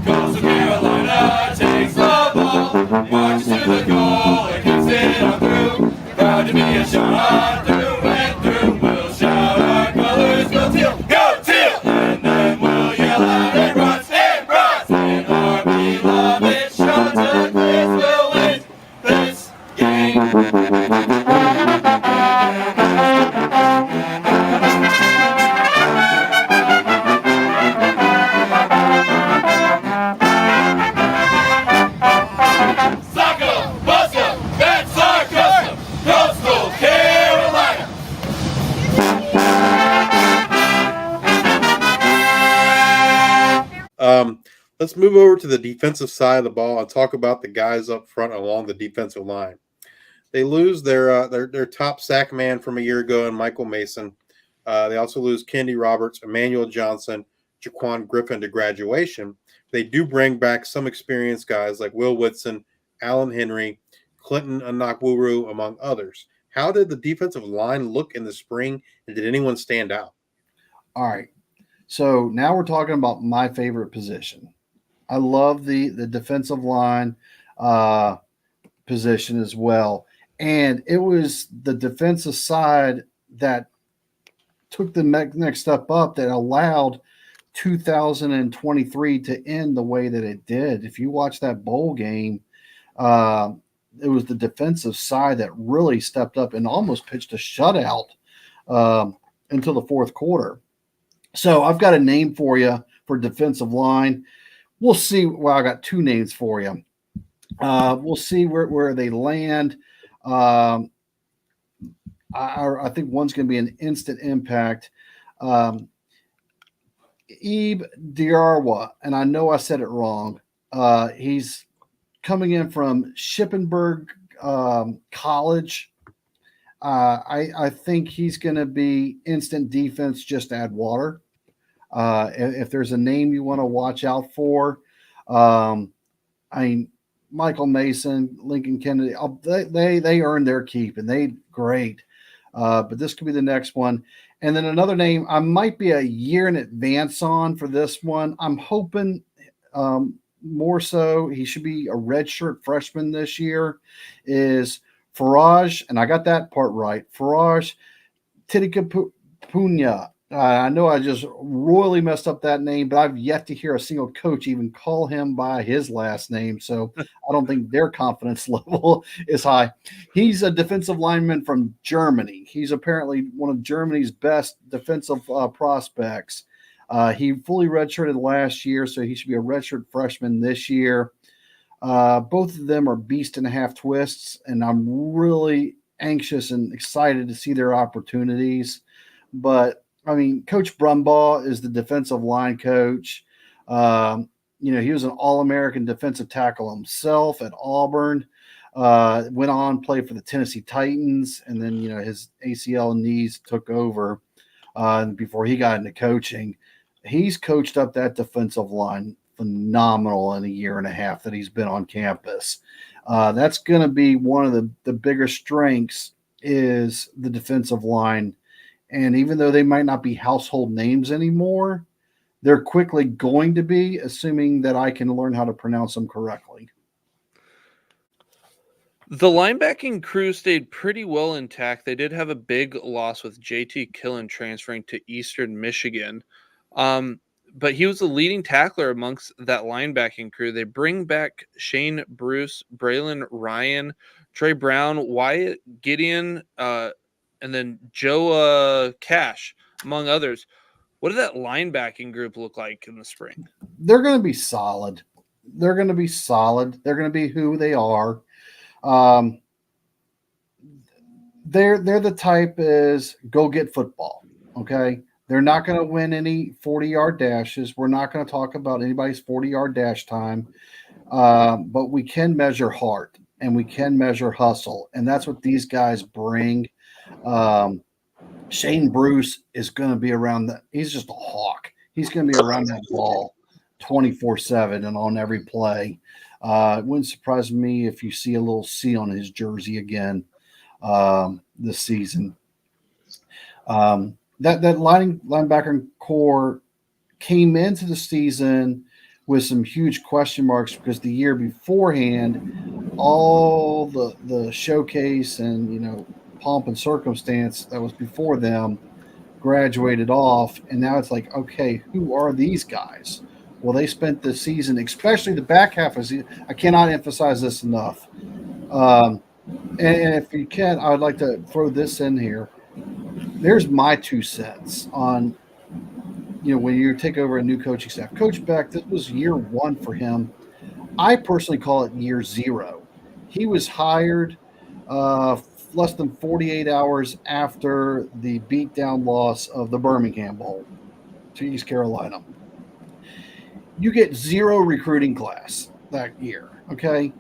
Coastal Carolina takes the ball, marches to the goal, and kicks it on through. Proud to be a shot through and through. We'll shout our colors, go Teal, go Teal! And then we'll yell out and runs, and our beloved Chanticleers will win this game. Soccer, bustle, that's our custom, Coastal Carolina. Let's move over to the defensive side of the ball and talk about the guys up front along the defensive line. They lose their top sack man from a year ago in Michael Mason. They also lose Kendi Roberts, Emmanuel Johnson, Jaquan Griffin to graduation. They do bring back some experienced guys like Will Whitson, Alan Henry, Clinton Anakwuru, among others. How did the defensive line look in the spring, and did anyone stand out? All right. So now we're talking about my favorite position. I love the defensive line position as well. And it was the defensive side that took the next step up that allowed 2023 to end the way that it did. If you watch that bowl game, it was the defensive side that really stepped up and almost pitched a shutout until the fourth quarter. So I've got a name for you for defensive line. We'll see. Well, I got two names for you. We'll see where they land. I think one's going to be an instant impact. Ebe Diarwa, and I know I said it wrong. He's coming in from Shippensburg College. I think he's going to be instant defense, just add water. If there's a name you want to watch out for, I mean, Michael Mason, Lincoln Kennedy, they earned their keep and they great. But this could be the next one. And then another name I might be a year in advance on for this one. I'm hoping more so he should be a redshirt freshman this year is Faraj, and I got that part right. Faraj Titikapunya. I know I just royally messed up that name, but I've yet to hear a single coach even call him by his last name. So I don't think their confidence level is high. He's a defensive lineman from Germany. He's apparently one of Germany's best defensive prospects. He fully redshirted last year, so he should be a redshirt freshman this year. Both of them are beast and a half twists, and I'm really anxious and excited to see their opportunities. But I mean, Coach Brumbaugh is the defensive line coach. He was an All-American defensive tackle himself at Auburn. Went on, played for the Tennessee Titans, and then his ACL knees took over before he got into coaching. He's coached up that defensive line phenomenal in a year and a half that he's been on campus. That's going to be one of the bigger strengths is the defensive line. And even though they might not be household names anymore, they're quickly going to be, assuming that I can learn how to pronounce them correctly. The linebacking crew stayed pretty well intact. They did have a big loss with JT Killen transferring to Eastern Michigan. But he was the leading tackler amongst that linebacking crew. They bring back Shane Bruce, Braylon Ryan, Trey Brown, Wyatt Gideon, and then Joe Cash, among others. What did that linebacking group look like in the spring? They're going to be solid. They're going to be who they are. They're the type is go get football. Okay. They're not going to win any 40-yard dashes. We're not going to talk about anybody's 40-yard dash time. But we can measure heart and we can measure hustle. And that's what these guys bring. Shane Bruce is going to be around that. He's just a hawk. He's going to be around that ball 24/7 and on every play. It wouldn't surprise me if you see a little C on his jersey again this season. That linebacker core came into the season with some huge question marks because the year beforehand, all the showcase and pomp and circumstance that was before them graduated off, and now it's like, okay, who are these guys? Well, they spent the season, especially the back half of the season. I cannot emphasize this enough. And if you can, I would like to throw this in here. There's my 2 cents on when you take over a new coaching staff. Coach Beck, this was year 1 for him. I personally call it year 0. He was hired less than 48 hours after the beatdown loss of the Birmingham Bowl to East Carolina. You get 0 recruiting class that year, okay?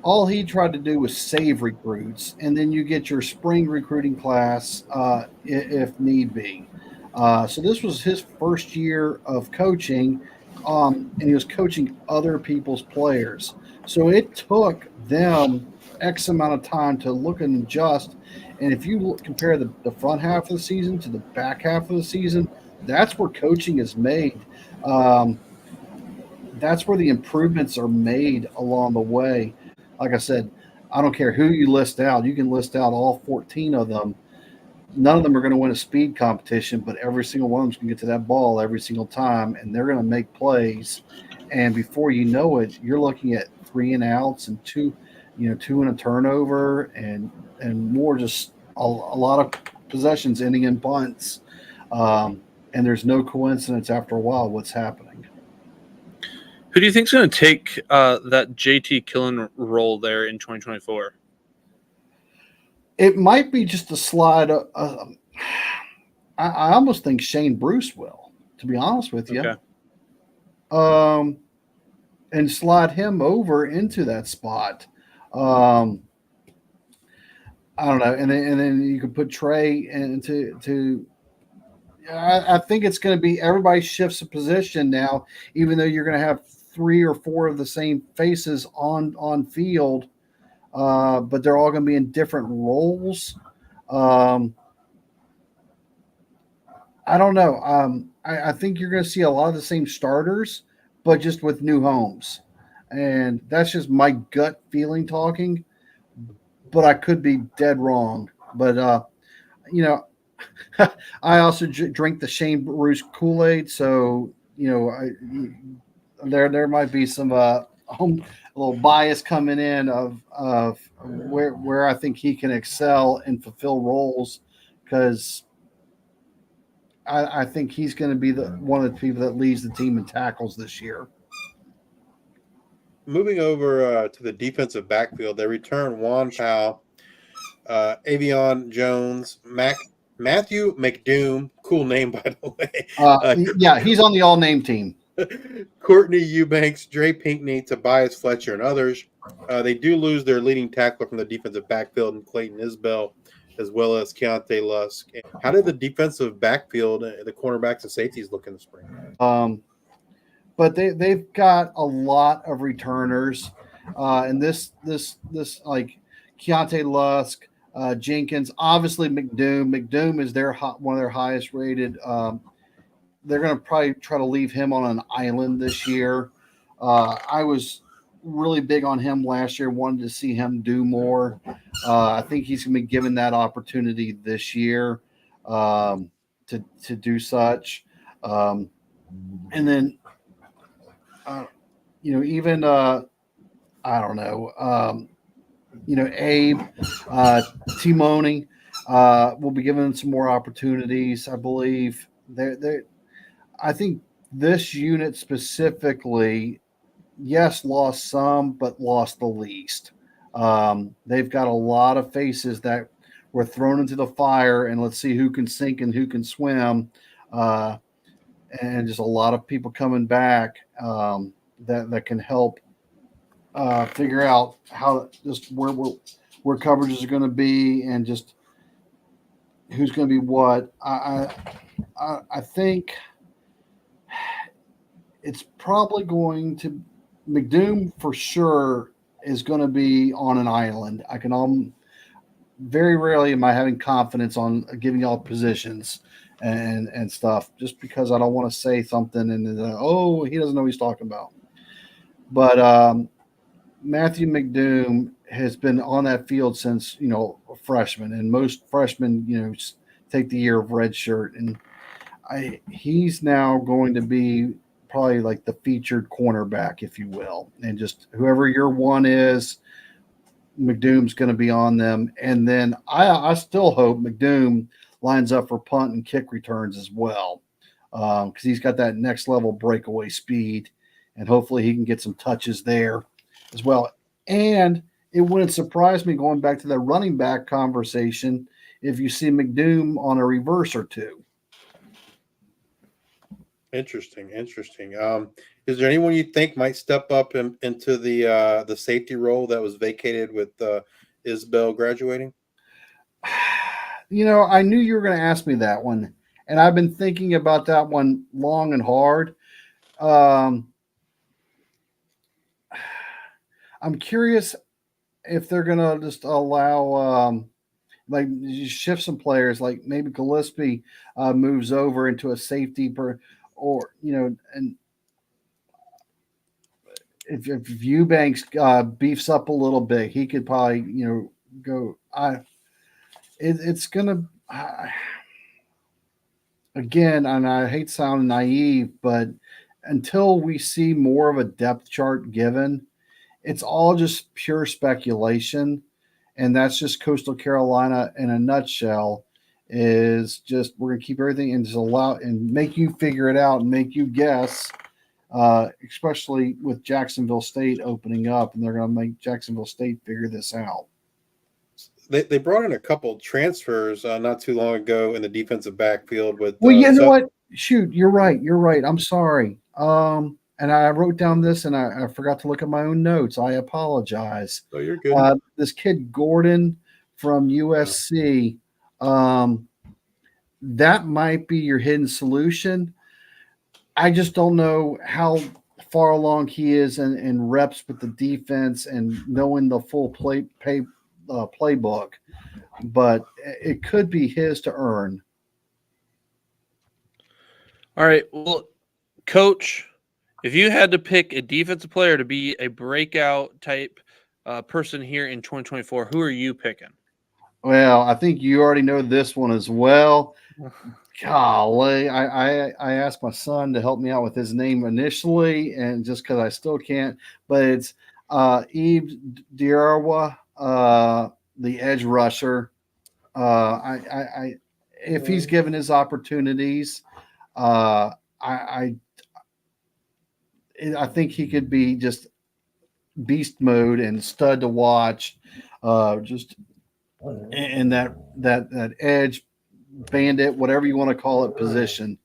All he tried to do was save recruits, and then you get your spring recruiting class if need be. So this was his first year of coaching, and he was coaching other people's players. So it took them X amount of time to look and adjust. And if you compare the front half of the season to the back half of the season, that's where coaching is made. That's where the improvements are made along the way. Like I said, I don't care who you list out. You can list out all 14 of them. None of them are going to win a speed competition, but every single one of them can get to that ball every single time, and they're going to make plays. And before you know it, you're looking at 3 and outs and 2 and a turnover, and more just a lot of possessions ending in punts. And there's no coincidence after a while what's happening. Who do you think is going to take that JT Killen role there in 2024? It might be just a slide. I almost think Shane Bruce will, to be honest with you. Okay. And slide him over into that spot. I don't know, and then you could put Trey into. I think it's going to be everybody shifts a position now, even though you're going to have 3 or 4 of the same faces on field. But they're all going to be in different roles. I don't know. I think you're going to see a lot of the same starters, but just with new homes. And that's just my gut feeling talking, but I could be dead wrong. But, I also drink the Shane Bruce Kool-Aid. So, there might be some a little bias coming in of where I think he can excel and fulfill roles, because I think he's going to be one of the people that leads the team in tackles this year. Moving over to the defensive backfield, they return Juan Powell, Avion Jones, Matthew McDoom, cool name by the way. Yeah, he's on the all-name team. Courtney Eubanks, Dre Pinkney, Tobias Fletcher, and others. They do lose their leading tackler from the defensive backfield, and Clayton Isbell, as well as Keontae Lusk. How did the defensive backfield, the cornerbacks and safeties look in the spring? But they've got a lot of returners, and this like Keontae Lusk, Jenkins, obviously McDoom. McDoom is one of their highest rated. They're going to probably try to leave him on an island this year. I was really big on him last year, wanted to see him do more. I think he's going to be given that opportunity this year to do such. And then, even I don't know, Abe, Timoni will be given some more opportunities, I believe. I think this unit specifically, yes, lost some, but lost the least. They've got a lot of faces that were thrown into the fire, and let's see who can sink and who can swim. And just a lot of people coming back that can help figure out how just where coverages are going to be and just who's going to be what. I think it's probably going to McDoom for sure is going to be on an island. I can very rarely am I having confidence on giving y'all positions and stuff, just because I don't want to say something and he doesn't know what he's talking about. But Matthew McDoom has been on that field since, a freshman, and most freshmen, take the year of red shirt, and he's now going to be probably like the featured cornerback, if you will, and just whoever your one is, McDoom's going to be on them. And then I still hope McDoom lines up for punt and kick returns as well, because he's got that next level breakaway speed, and hopefully he can get some touches there as well. And it wouldn't surprise me, going back to the running back conversation, if you see McDoom on a reverse or two. Interesting. Is there anyone you think might step up into the safety role that was vacated with Isabel graduating? I knew you were going to ask me that one, and I've been thinking about that one long and hard. I'm curious if they're going to just allow, like, you shift some players, like maybe Gillespie moves over into a safety, or and if Eubanks beefs up a little bit, he could probably go. It's gonna again, and I hate sounding naive, but until we see more of a depth chart given, it's all just pure speculation, and that's just Coastal Carolina in a nutshell. Is just we're gonna keep everything and just allow and make you figure it out and make you guess, especially with Jacksonville State opening up, and they're gonna make Jacksonville State figure this out. They brought in a couple transfers not too long ago in the defensive backfield with. Well, you know what? Shoot, you're right. I'm sorry. And I wrote down this, and I forgot to look at my own notes. I apologize. Oh, you're good. This kid Gordon from USC. That might be your hidden solution. I just don't know how far along he is in reps with the defense and knowing the full playbook, but it could be his to earn. All right. Well, Coach, if you had to pick a defensive player to be a breakout type person here in 2024, who are you picking? Well, I think you already know this one as well. Golly, I asked my son to help me out with his name initially, and just because I still can't, but it's Yves Diarwa, the edge rusher. If he's given his opportunities, I think he could be just beast mode and stud to watch. Just in that edge bandit, whatever you want to call it, position.